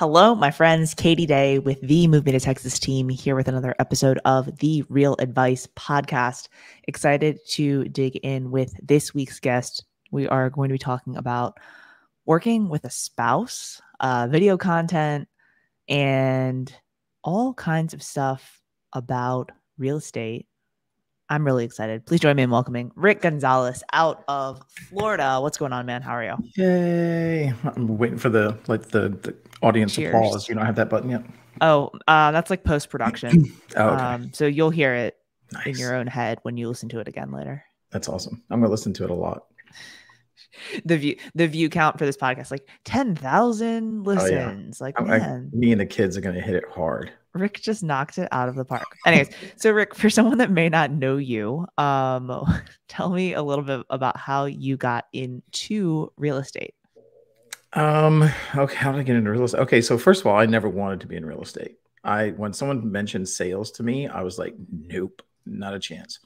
Hello, my friends. Katie Day with the Move Me to Texas team here with another episode of the Real Advice podcast. Excited to dig in with this week's guest. We are going to be talking about working with a spouse, video content, and all kinds of stuff about real estate. I'm really excited. Please join me in welcoming Rick Gonzalez out of Florida. What's going on, man? How are you? Yay. I'm waiting for the audience Cheers. applause. You don't have that button yet? Oh, that's like post-production. Oh, okay. So you'll hear it in Nice. your own head when you listen to it again later. That's awesome. I'm gonna listen to it a lot. The view count for this podcast, like 10,000 listens. Like, man, Me and the kids are gonna hit it hard. Rick just knocked it out of the park. Anyways, so Rick, for someone that may not know you, tell me a little bit about how you got into real estate. Okay, how did I get into real estate? Okay, so first of all, I never wanted to be in real estate. When someone mentioned sales to me, I was like, nope, not a chance.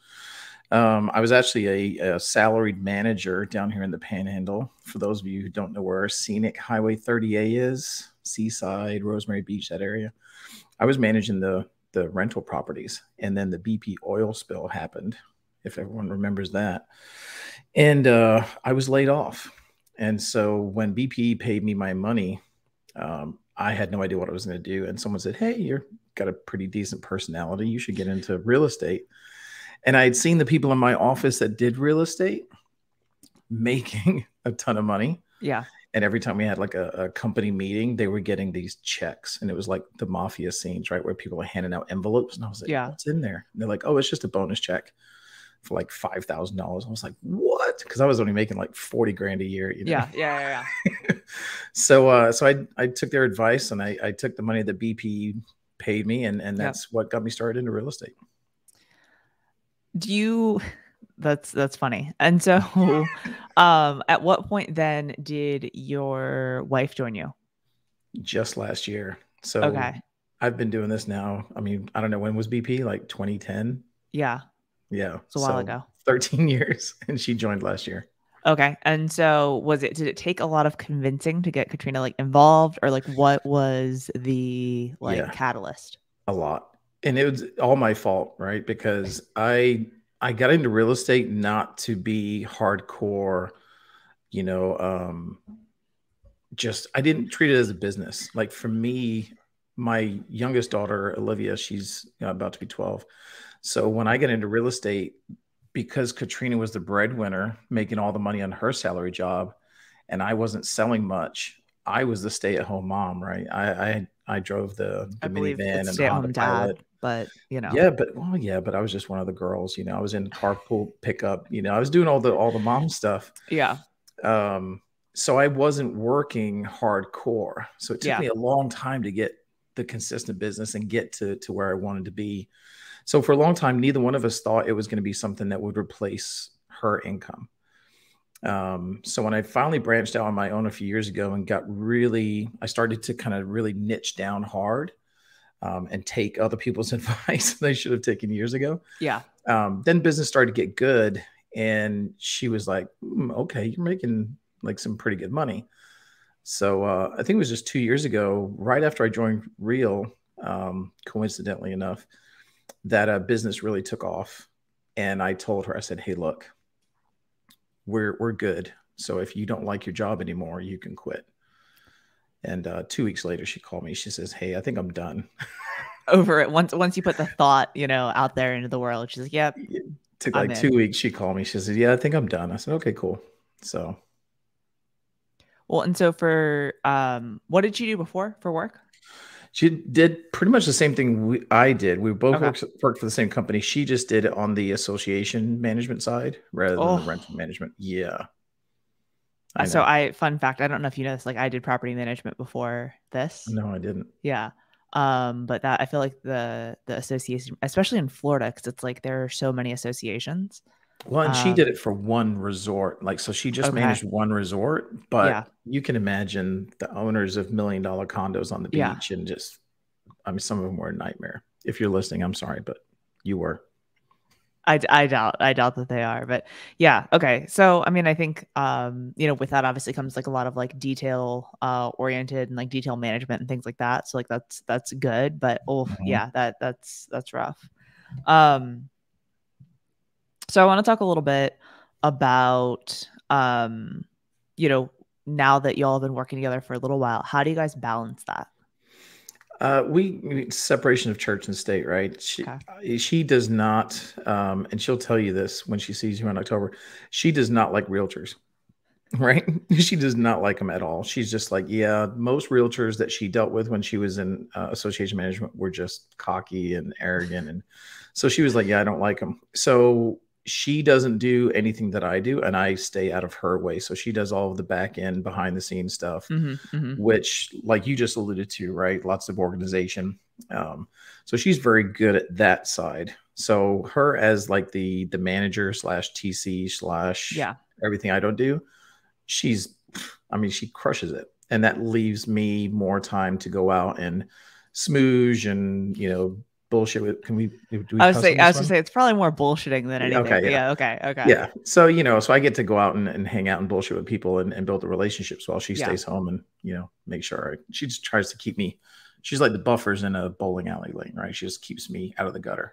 I was actually a salaried manager down here in the Panhandle. For those of you who don't know where Scenic Highway 30A is, Seaside, Rosemary Beach, that area. I was managing the rental properties, and then the BP oil spill happened, if everyone remembers that. And I was laid off. And so when BP paid me my money, I had no idea what I was going to do. And someone said, hey, you've got a pretty decent personality. You should get into real estate. And I had seen the people in my office that did real estate making a ton of money. Yeah. And every time we had like a company meeting, they were getting these checks. And it was like the mafia scenes, right? Where people were handing out envelopes. And I was like, yeah, what's in there? And they're like, oh, it's just a bonus check for like $5,000. I was like, what? Because I was only making like 40 grand a year. You know? Yeah. So I took their advice, and I took the money that BP paid me, and that's what got me started into real estate. That's funny. And so, at what point then did your wife join you? Just last year. So okay, I've been doing this now. I mean, I don't know, when was BP? Like 2010? Yeah. It's a while ago. 13 years, and she joined last year. Okay. And so did it take a lot of convincing to get Katrina like involved, or like what was the catalyst? A lot. And it was all my fault, right? Because I got into real estate not to be hardcore, I didn't treat it as a business. Like for me, my youngest daughter, Olivia, she's about to be 12. So when I get into real estate, because Katrina was the breadwinner, making all the money on her salary job, and I wasn't selling much, I was the stay-at-home mom, right? I drove the minivan and the Honda Pilot. But but I was just one of the girls. I was in carpool pickup. I was doing all the mom stuff. Yeah. So I wasn't working hardcore. So it took me a long time to get the consistent business and get to where I wanted to be. So for a long time, neither one of us thought it was going to be something that would replace her income. So when I finally branched out on my own a few years ago and I started to kind of really niche down hard, and take other people's advice they should have taken years ago. Yeah. Then business started to get good, and she was like, okay, you're making like some pretty good money. So I think it was just 2 years ago, right after I joined Real, coincidentally enough, that business really took off. And I told her, I said, hey, look, we're good. So if you don't like your job anymore, you can quit. And 2 weeks later, she called me. She says, hey, I think I'm done. Over it. Once you put the thought, out there into the world, she's like, yep. It took like 2 weeks. She called me. She said, yeah, I think I'm done. I said, okay, cool. So. Well, and so for, what did you do before for work? She did pretty much the same thing I did. We both worked for the same company. She just did it on the association management side rather than the rental management. Yeah. So fun fact, I don't know if you know this, like I did property management before this. No, I didn't. Yeah. But that I feel like the association, especially in Florida, because it's like there are so many associations. Well, and she did it for one resort. Like, so she just managed one resort, but you can imagine the owners of $1 million condos on the beach and just, some of them were a nightmare. If you're listening, I'm sorry, but you were. I doubt that they are, but yeah. Okay. So, I mean, I think, with that obviously comes like a lot of like detail, oriented and like detail management and things like that. So like, that's good, but oh Mhm. yeah, that's rough. Um, so I want to talk a little bit about, you know, now that y'all have been working together for a little while, how do you guys balance that? Separation of church and state, right? Okay. She does not, and she'll tell you this when she sees you in October. She does not like realtors, right? She does not like them at all. She's just like, yeah, most realtors that she dealt with when she was in association management were just cocky and arrogant, and so she was like, yeah, I don't like them. So she doesn't do anything that I do, and I stay out of her way. So she does all of the back end, behind the scenes stuff, Mm-hmm. which, like you just alluded to, right? Lots of organization. So she's very good at that side. So her as like the manager slash TC slash Yeah. everything I don't do, she's, I mean, she crushes it. And that leaves me more time to go out and smooge and, bullshit with, do we cuss on I this was gonna one? say it's probably more bullshitting than Yeah, anything, okay. but Yeah. yeah. Okay. Okay. Yeah. So, so I get to go out and hang out and bullshit with people and build the relationships while she Yeah. stays home and, make sure she just tries to keep me. She's like the buffers in a bowling alley lane, right? She just keeps me out of the gutter.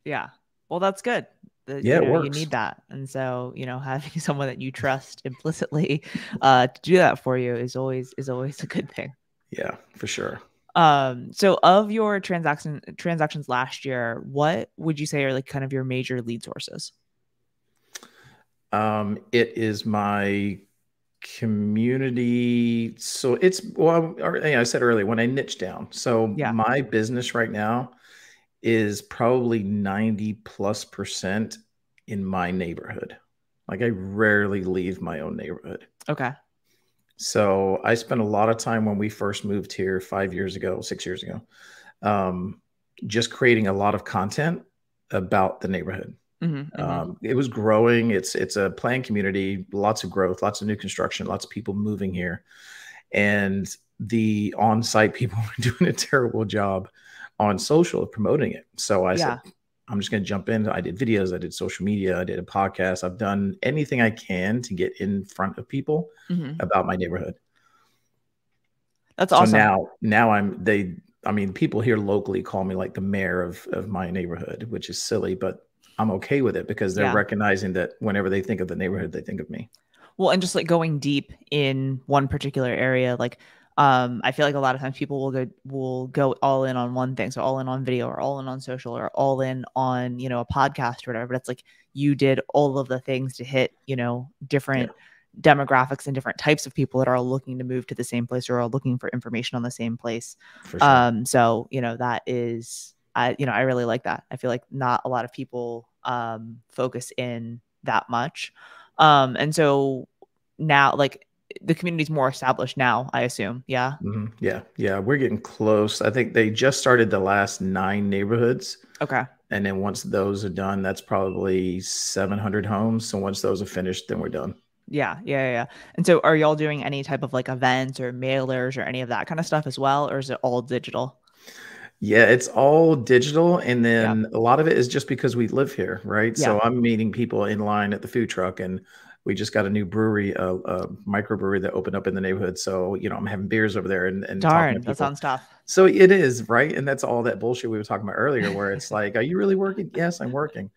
Yeah. Well, that's good. Yeah, it You works. need that. And so, having someone that you trust implicitly to do that for you is always a good thing. Yeah, for sure. So of your transactions last year, what would you say are like kind of your major lead sources? It is my community. So it's, well, I said earlier when I niche down. So Yeah. my business right now is probably 90+% in my neighborhood. Like I rarely leave my own neighborhood. Okay. So I spent a lot of time when we first moved here 5 years ago, 6 years ago, um, just creating a lot of content about the neighborhood. Mm-hmm. It was growing. It's a planned community, lots of growth, lots of new construction, lots of people moving here, and the on-site people were doing a terrible job on social of promoting it. So I said, Yeah. I'm just going to jump in. I did videos, I did social media, I did a podcast. I've done anything I can to get in front of people Mm-hmm. about my neighborhood. That's So awesome. now I mean, people here locally call me like the mayor of my neighborhood, which is silly, but I'm okay with it because they're Yeah. recognizing that whenever they think of the neighborhood, they think of me. Well, and just like going deep in one particular area, like I feel like a lot of times people will go all in on one thing. So all in on video or all in on social or all in on, a podcast or whatever. But it's like you did all of the things to hit, Yeah, different demographics and different types of people that are all looking to move to the same place or are looking for information on the same place. for sure. So, that is I really like that. I feel like not a lot of people focus in that much. And so now, like the community's more established now, I assume. Yeah. Yeah, yeah, we're getting close. I think they just started the last 9 neighborhoods, Okay. and then once those are done, that's probably 700 homes. So once those are finished, then we're done. Yeah. Yeah. Yeah. Yeah. And so are y'all doing any type of like events or mailers or any of that kind of stuff as well? Or is it all digital? Yeah, it's all digital, and Yeah. then a lot of it is just because we live here, right? Yeah. So I'm meeting people in line at the food truck, and we just got a new brewery, a microbrewery that opened up in the neighborhood. So I'm having beers over there and talking to Darn. That people. sounds tough. So it is, right? And that's all that bullshit we were talking about earlier, where it's like, are you really working? Yes, I'm working.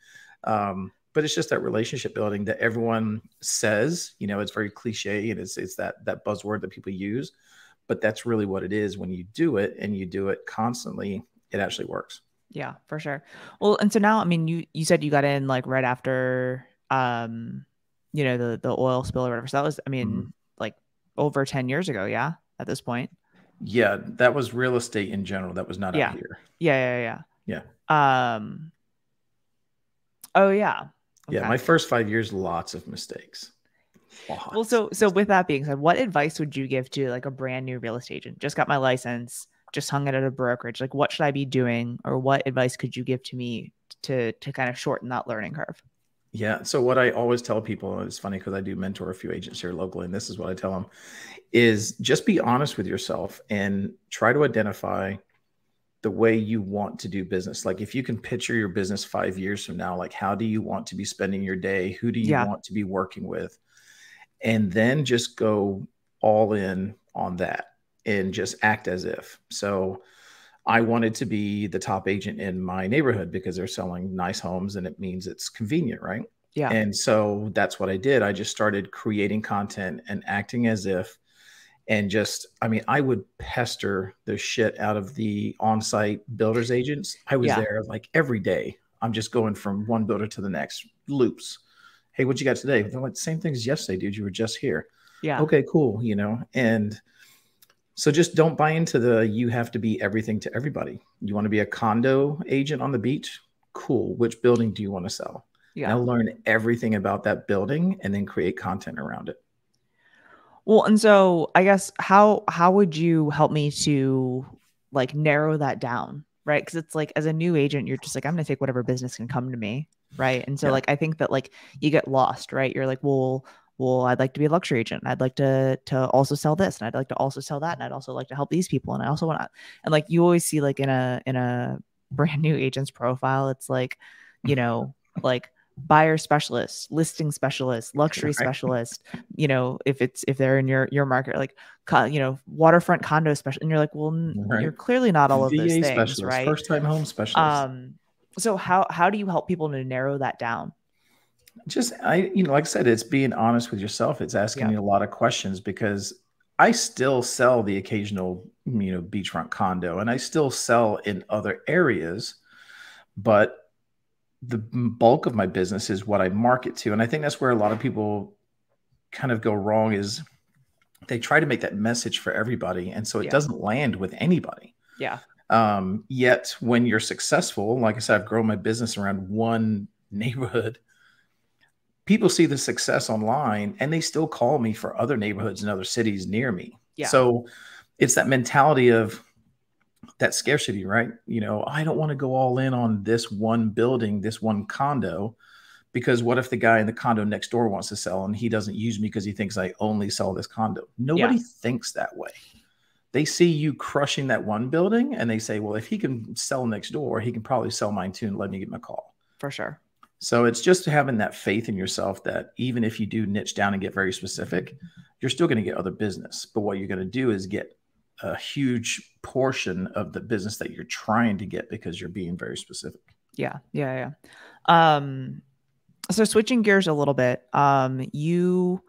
But it's just that relationship building that everyone says, it's very cliche, and it's that buzzword that people use, but that's really what it is. When you do it and you do it constantly, it actually works. Yeah, for sure. Well, and so now, I mean, you said you got in like right after, the oil spill or whatever. So that was, I Mhm. mean, like over 10 years ago. Yeah. At this point. Yeah, that was real estate in general. That was not out Yeah. here. Yeah. Yeah. Yeah. Oh yeah. Yeah. Okay. My first 5 years, lots of mistakes. Well, Lots. so with that being said, what advice would you give to like a brand new real estate agent? Just got my license, just hung it at a brokerage. Like, what should I be doing, or what advice could you give to me to kind of shorten that learning curve? Yeah. So what I always tell people, and it's funny because I do mentor a few agents here locally, and this is what I tell them, is just be honest with yourself and try to identify the way you want to do business. Like if you can picture your business 5 years from now, like how do you want to be spending your day? Who do you Yeah. want to be working with? And then just go all in on that and just act as if. So I wanted to be the top agent in my neighborhood because they're selling nice homes and it means it's convenient, right? Yeah. And so that's what I did. I just started creating content and acting as if, and just, I mean, I would pester the shit out of the on-site builders agents. I was Yeah. there like every day. I'm just going from one builder to the next, loops. Hey, what you got today? They're like, same thing as yesterday, dude. You were just here. Yeah. Okay, cool. You know, and so just don't buy into the you have to be everything to everybody. You want to be a condo agent on the beach? Cool. Which building do you want to sell? Yeah. Now learn everything about that building and then create content around it. Well, and so I guess how would you help me to like narrow that down, right? Because it's like as a new agent, you're just like, I'm gonna take whatever business can come to me, right? And so Yeah. like I think that like you get lost, right? You're like, well, I'd like to be a luxury agent. I'd like to also sell this, and I'd like to also sell that, and I'd also like to help these people, and I also want to, and like you always see like in a brand new agent's profile, it's like, you know, like buyer specialist, listing specialist, luxury Right. specialist, if they're in your market, like waterfront condo special, and you're like, well, you're Right. clearly not all of those VA things, specialist, right? first time home specialist. So how do you help people to narrow that down? Just like I said, it's being honest with yourself. It's asking Yeah. you a lot of questions because I still sell the occasional, beachfront condo and I still sell in other areas, but the bulk of my business is what I market to. And I think that's where a lot of people kind of go wrong is they try to make that message for everybody. And so it Yeah. doesn't land with anybody. Yeah. Yet when you're successful, like I said, I've grown my business around one neighborhood. People see the success online and they still call me for other neighborhoods and other cities near me. Yeah. So it's that mentality of that scarcity, right? I don't want to go all in on this one building, this one condo, because what if the guy in the condo next door wants to sell and he doesn't use me because he thinks I only sell this condo? Nobody thinks that way. They see you crushing that one building and they say, well, if he can sell next door, he can probably sell mine too and let me get my call. For sure. So it's just having that faith in yourself that even if you do niche down and get very specific, you're still going to get other business. But what you're going to do is get a huge portion of the business that you're trying to get because you're being very specific. Yeah. Yeah. Yeah. So switching gears a little bit, you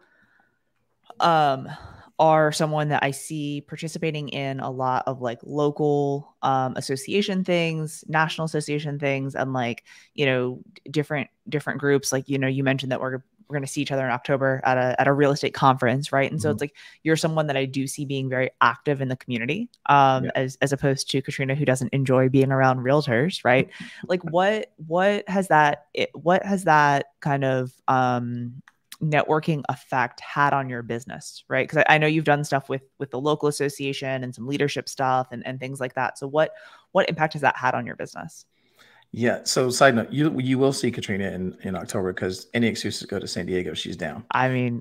are someone that I see participating in a lot of like local association things, national association things, and like, different groups. Like, you mentioned that we're going to see each other in October at a real estate conference, right? And so it's like you're someone that I do see being very active in the community, as opposed to Katrina, who doesn't enjoy being around realtors, right? Like what has that kind of networking effect had on your business, right? Because I know you've done stuff with the local association and some leadership stuff and things like that. So what impact has that had on your business? Yeah. So side note, you will see Katrina in October because any excuse to go to San Diego, she's down. I mean,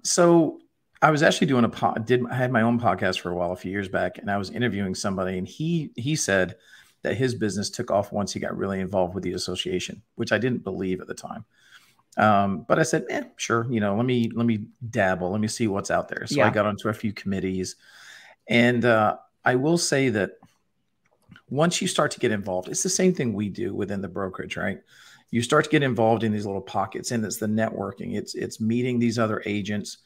So I was actually doing I had my own podcast for a while, a few years back, and I was interviewing somebody, and he said that his business took off once he got really involved with the association, which I didn't believe at the time. But I said, sure, let me dabble, let me see what's out there. So I got onto a few committees, and I will say that once you start to get involved, it's the same thing we do within the brokerage, right? You start to get involved in these little pockets, and it's the networking. It's meeting these other agents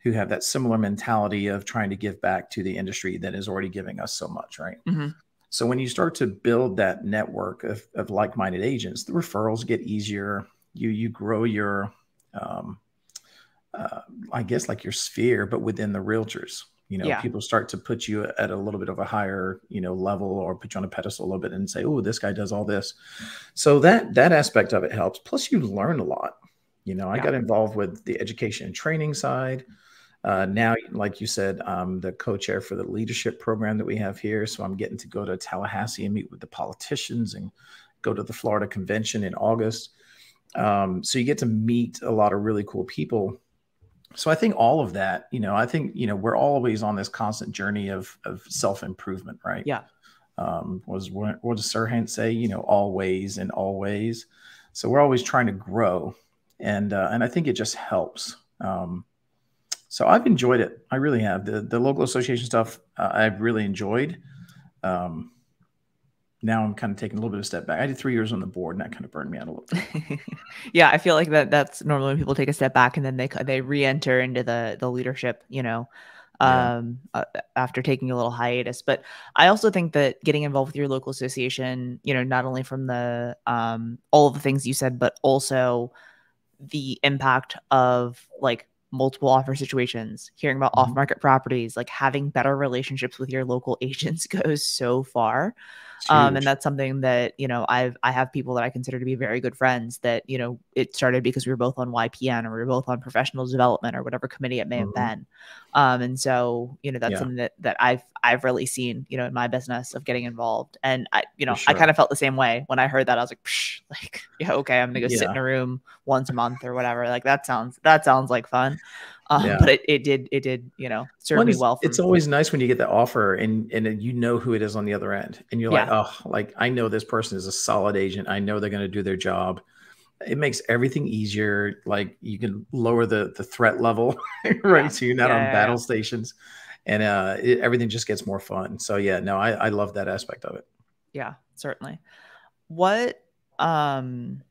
who have that similar mentality of trying to give back to the industry that is already giving us so much, right? Mm-hmm. So when you start to build that network of like-minded agents, the referrals get easier. You grow your, I guess like your sphere, but within the realtors. People start to put you at a little bit of a higher, level, or put you on a pedestal a little bit and say, oh, this guy does all this. So that aspect of it helps. Plus you learn a lot. I got involved with the education and training side. Now, like you said, I'm the co-chair for the leadership program that we have here. So I'm getting to go to Tallahassee and meet with the politicians and go to the Florida convention in August. So you get to meet a lot of really cool people So I think all of that, I think, we're always on this constant journey of self-improvement, right? Yeah. What does Sirhan say? Always and always. So we're always trying to grow, and I think it just helps. So I've enjoyed it. I really have. The local association stuff I've really enjoyed. Now I'm kind of taking a little bit of a step back. I did 3 years on the board, and that kind of burned me out a little bit. Yeah, I feel like that's normally when people take a step back and then they re-enter into the leadership, after taking a little hiatus. But I also think that getting involved with your local association, not only from the all of the things you said, but also the impact of like multiple offer situations, hearing about off-market properties, like having better relationships with your local agents goes so far. And that's something that, I have people that I consider to be very good friends that, it started because we were both on YPN or we were both on professional development or whatever committee it may have been. And so, that's something that I've really seen, in my business of geting involved. And I kind of felt the same way when I heard that. I was like, psh, like, yeah, okay, I'm gonna go sit in a room once a month or whatever. Like that sounds like fun. But it did, serve me well. It's always nice when you get the offer and who it is on the other end. And you're like, oh, like I know this person is a solid agent. I know they're going to do their job. It makes everything easier. Like you can lower the threat level, right? So you're not on battle stations, and everything just gets more fun. So I love that aspect of it. Yeah, certainly. What you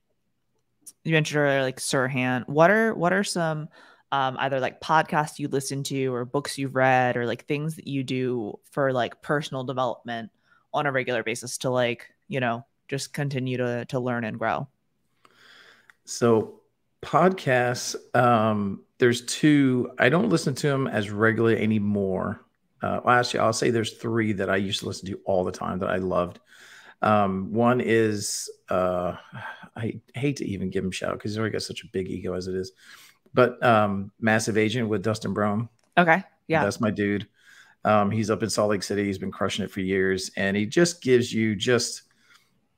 mentioned earlier, like Sirhan, what are some either like podcasts you listen to or books you've read or like things that you do for like personal development on a regular basis to like, just continue to learn and grow? So podcasts, there's two. I don't listen to them as regularly anymore. Well, actually, I'll say there's three that I used to listen to all the time that I loved. One is, I hate to even give him a shout because he's already got such a big ego as it is. But Massive Agent with Dustin Brome. Okay. Yeah. That's my dude. He's up in Salt Lake City. He's been crushing it for years. And he just gives you just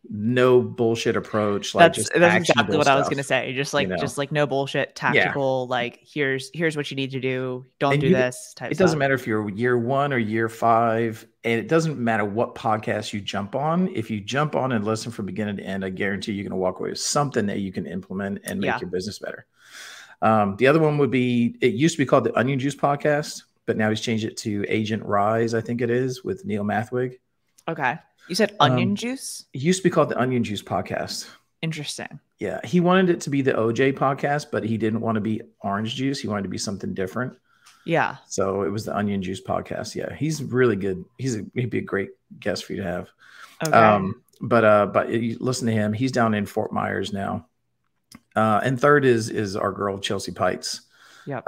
no bullshit approach. Like that's exactly what I was going to say. Just like no bullshit, tactical, like here's what you need to do. Don't do this type It doesn't matter if you're year 1 or year 5. And it doesn't matter what podcast you jump on. If you jump on and listen from beginning to end, I guarantee you're going to walk away with something that you can implement and make your business better. The other one would be, it used to be called the Onion Juice Podcast, but now he's changed it to Agent Rise, I think it is, with Neil Mathwig. Okay. You said Onion Juice? It used to be called the Onion Juice Podcast. Interesting. Yeah. He wanted it to be the OJ podcast, but he didn't want to be orange juice. He wanted to be something different. Yeah. So it was the Onion Juice Podcast. Yeah. He's really good. He'd be a great guest for you to have. Okay. But you listen to him. He's down in Fort Myers now. And third is our girl, Chelsea Pites. Yeah.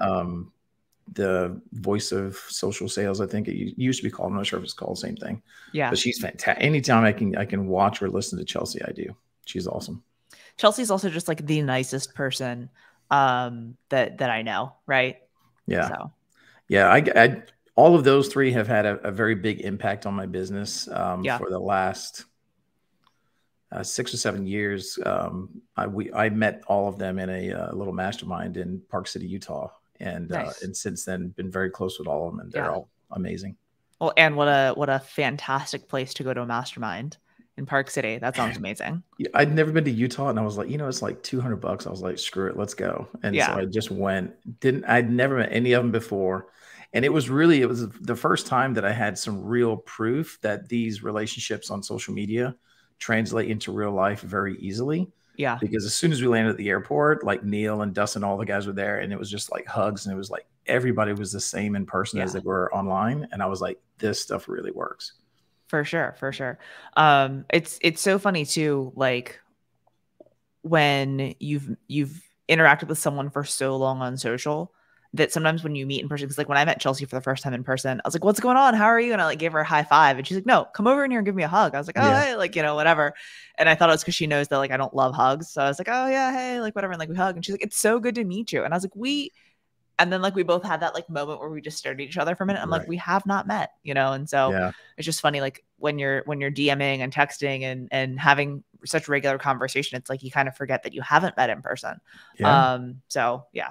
The voice of social sales, I think it used to be called. I'm not sure if it's called the same thing. Yeah. But she's fantastic. Anytime I can watch or listen to Chelsea, I do. She's awesome. Chelsea's also just like the nicest person that I know, right? Yeah. So yeah, I all of those three have had a very big impact on my business for the last 6 or 7 years. I met all of them in a little mastermind in Park City, Utah. And and since then been very close with all of them, and they're all amazing. Well, and what a fantastic place to go to a mastermind in Park City. That sounds amazing. I'd never been to Utah, and I was like, it's like $200. I was like, screw it, let's go. And so I just went. I'd never met any of them before, and it was the first time that I had some real proof that these relationships on social media translate into real life very easily. Yeah. Because as soon as we landed at the airport, like Neil and Dustin, all the guys were there, and it was just like hugs, and it was like everybody was the same in person as they were online. And I was like, this stuff really works. For sure. For sure. It's so funny too. Like when you've interacted with someone for so long on social, that sometimes when you meet in person, because like when I met Chelsea for the first time in person, I was like, what's going on? How are you? And I like gave her a high five, and she's like, no, come over in here and give me a hug. I was like, oh, hey, like, whatever. And I thought it was because she knows that like I don't love hugs. So I was like, oh yeah, hey, like whatever. And like we hug, and she's like, it's so good to meet you. And I was like, and then like we both had that like moment where we just stared at each other for a minute. I'm like, we have not met, And so it's just funny, like when you're DMing and texting and having such regular conversation, it's like you kind of forget that you haven't met in person. Yeah. So yeah.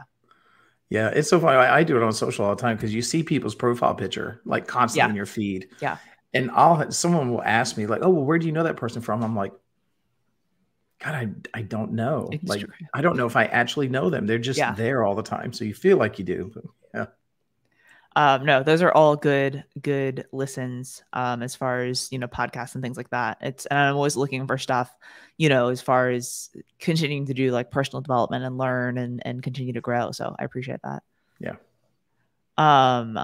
Yeah, it's so funny. I do it on social all the time because you see people's profile picture like constantly Yeah. in your feed, Yeah. and someone will ask me like, "Oh, well, where do you know that person from?" I'm like, "God, I don't know. Like, Instagram. I don't know if I actually know them. They're just Yeah. there all the time, so you feel like you do." But yeah, No, those are all good listens, as far as, podcasts and things like that. And I'm always looking for stuff, as far as continuing to do like personal development and learn and continue to grow. So I appreciate that. yeah. Um,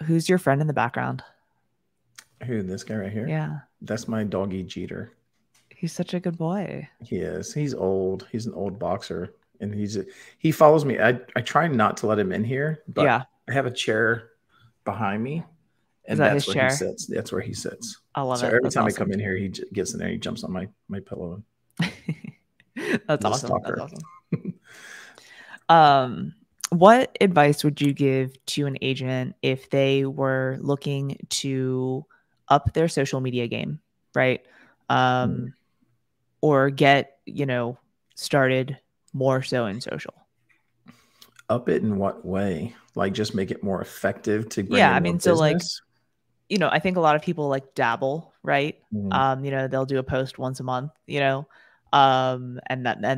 who's your friend in the background? Who, this guy right here? Yeah, That's my doggy Jeter. he's such a good boy. He is. He's old. He's an old boxer, and he follows me. I try not to let him in here, Yeah. but I have a chair behind me, Is and that that's his where he chair? sits. That's where he sits. I love So it. every That's time I come awesome. in here, he gets in there. He jumps on my pillow. That's He's a awesome. That's stalker. awesome. What advice would you give to an agent if they were looking to up their social media game, right? Mm. Or get, started more so in social? Up it in what way? Like just make it more effective to bring Yeah, in I more mean, so like, business? I think a lot of people like dabble, right? Mhm. They'll do a post once a month, and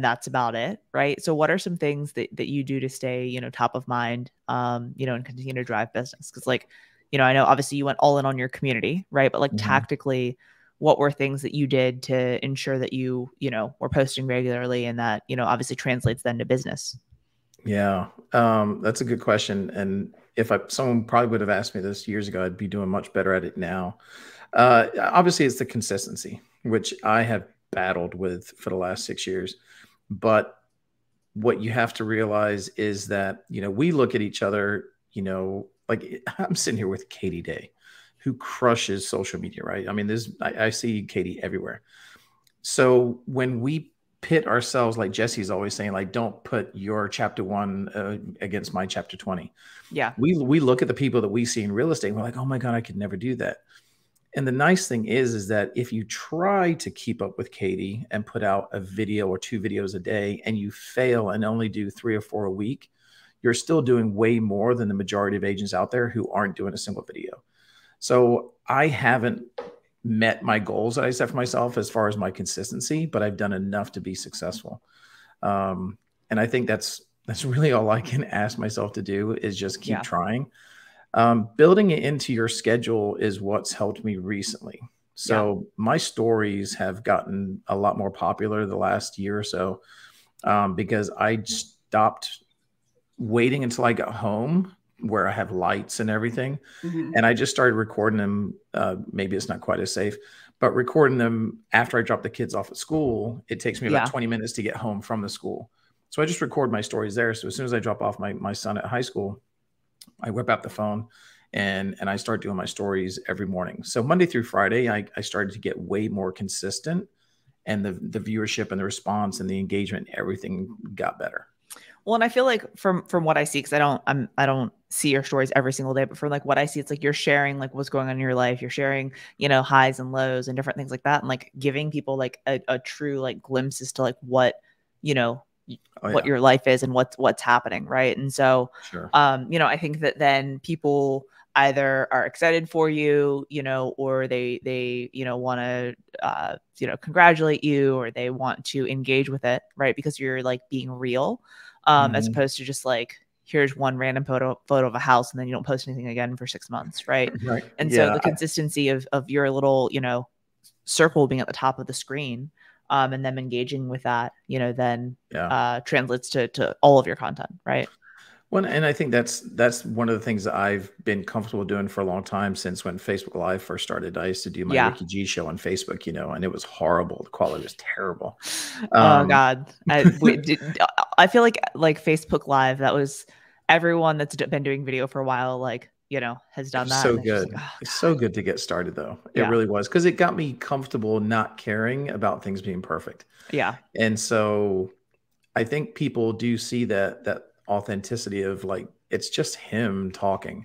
that's about it, right? So what are some things that you do to stay, top of mind, and continue to drive business? Because like, I know obviously you went all in on your community, right? But like Mhm. tactically, what were things that you did to ensure that were posting regularly and that, obviously translates then to business? Yeah, that's a good question. And if someone probably would have asked me this years ago, I'd be doing much better at it now. Obviously, it's the consistency, which I have battled with for the last 6 years. But what you have to realize is that, we look at each other, like I'm sitting here with Katie Day, who crushes social media, right? I mean, I see Katie everywhere. So when we pit ourselves, like Jesse's always saying, like, don't put your chapter one against my chapter 20. Yeah. We look at the people that we see in real estate and we're like, oh my God, I could never do that. And the nice thing is that if you try to keep up with Katie and put out a video or 2 videos a day and you fail and only do 3 or 4 a week, you're still doing way more than the majority of agents out there who aren't doing a single video. So I haven't met my goals that I set for myself as far as my consistency, but I've done enough to be successful. And I think that's really all I can ask myself to do is just keep Yeah. trying. Building it into your schedule is what's helped me recently. So my stories have gotten a lot more popular the last year or so, because I stopped waiting until I got home where I have lights and everything. Mm-hmm. And I just started recording them. Maybe it's not quite as safe, but recording them after I drop the kids off at school, it takes me about 20 minutes to get home from the school. So I just record my stories there. So as soon as I drop off my son at high school, I whip out the phone and I start doing my stories every morning. So Monday through Friday, I started to get way more consistent, and the viewership and the response and the engagement, everything got better. Well, and I feel like from what I see, because I don't see your stories every single day, but from like what I see, it's like you're sharing like what's going on in your life. You're sharing, highs and lows and different things like that, and like giving people like a true like glimpses to like what what your life is and what's happening, right? And so, Sure. I think that then people either are excited for you, or they want to congratulate you, or they want to engage with it, right? Because you're like being real, as opposed to just like here's one random photo of a house and then you don't post anything again for 6 months, right? Right. And so Yeah. the consistency of your little circle being at the top of the screen, and them engaging with that, then translates to all of your content, right? Well, and I think that's one of the things that I've been comfortable doing for a long time since when Facebook Live first started. I used to do my Ricky G show on Facebook, and it was horrible. The quality was terrible. Oh God, I feel like Facebook Live. That was everyone that's been doing video for a while, like has done that. So And it's just good. like, oh, It's so good to get started, though. It yeah, really was, because it got me comfortable not caring about things being perfect. yeah, And so I think people do see that authenticity of like it's just him talking.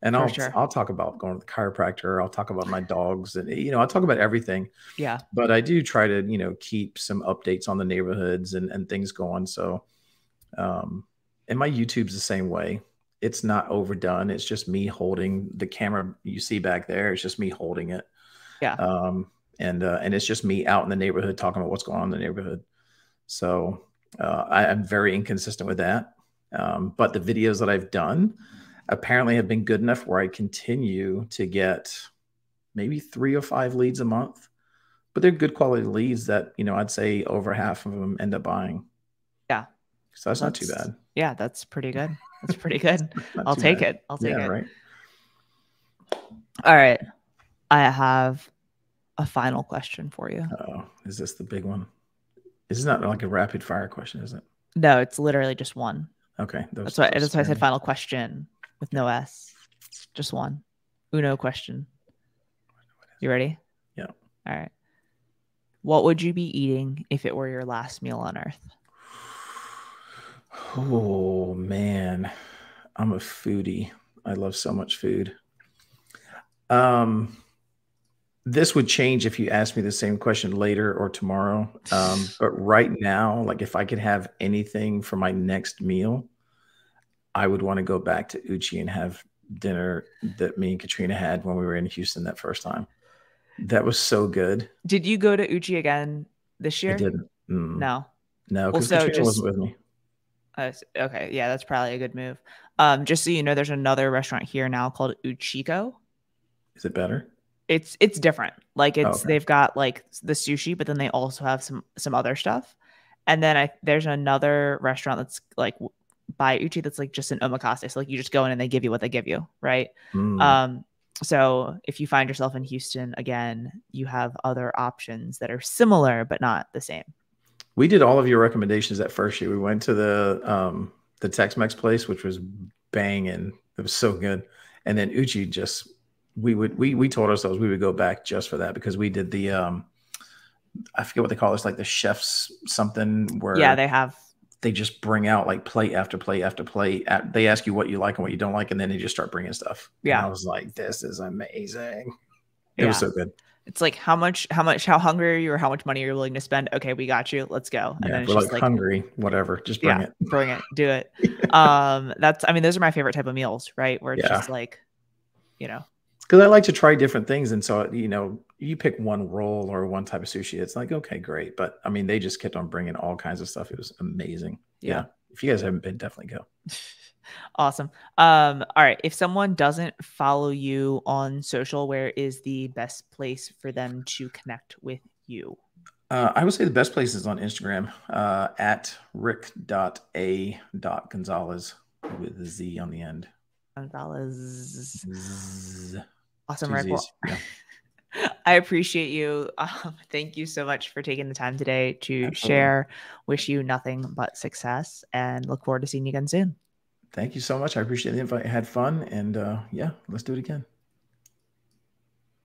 And for I'll sure, I'll talk about going to the chiropractor, I'll talk about my dogs, and I'll talk about everything. yeah. But I do try to, keep some updates on the neighborhoods and things going. So And my YouTube's the same way. It's not overdone. It's just me holding the camera you see back there. It's just me holding it. Yeah. And it's just me out in the neighborhood talking about what's going on in the neighborhood. So I'm very inconsistent with that. But the videos that I've done apparently have been good enough where I continue to get maybe 3 or 5 leads a month. But they're good quality leads that, I'd say over half of them end up buying. Yeah. So that's not too bad. Yeah, that's pretty good. That's pretty good. I'll too take bad. it. I'll take it. Right. All right. I have a final question for you. Oh, is this the big one? This is not like a rapid fire question, is it? No, it's literally just one. Okay. That's why I said final question with no S. Just one. Uno question. You ready? Yeah. All right. What would you be eating if it were your last meal on Earth? Oh, man. I'm a foodie. I love so much food. This would change if you asked me the same question later or tomorrow. But right now, like if I could have anything for my next meal, I would want to go back to Uchi and have dinner that me and Katrina had when we were in Houston that first time. That was so good. Did you go to Uchi again this year? I didn't. No. No, because Katrina wasn't with me. Okay. Yeah, that's probably a good move. Just so you know, there's another restaurant here now called Uchiko. Is it better? It's different. Like they've got like the sushi, but then they also have some other stuff. And then there's another restaurant that's like by Uchi that's like just an omakase. So like you just go in and they give you what they give you, right? So if you find yourself in Houston again, you have other options that are similar but not the same. We did all of your recommendations that first year. We went to the Tex-Mex place, which was banging. It was so good. And then Uchi just we told ourselves we would go back just for that because we did the I forget what they call it. It's like the chef's something where they just bring out like plate after plate after plate. They ask you what you like and what you don't like, and then they just start bringing stuff. Yeah, and I was like, this is amazing. It was so good. It's like how hungry are you or how much money you're willing to spend? Okay, we got you. Let's go. And then it's we're just like hungry, whatever. Just bring it. Bring it. Do it. Those are my favorite type of meals, right? Where it's just like, because I like to try different things. And so, you pick one roll or one type of sushi. It's like, okay, great. But I mean, they just kept on bringing all kinds of stuff. It was amazing. Yeah. If you guys haven't been, definitely go. Awesome. All right. If someone doesn't follow you on social, where is the best place for them to connect with you? I would say the best place is on Instagram at rick.a.gonzalez with a Z on the end. Gonzalez. Awesome, Rick. Yeah. I appreciate you. Thank you so much for taking the time today to share. Wish you nothing but success and look forward to seeing you again soon. Thank you so much. I appreciate the invite. I had fun and let's do it again.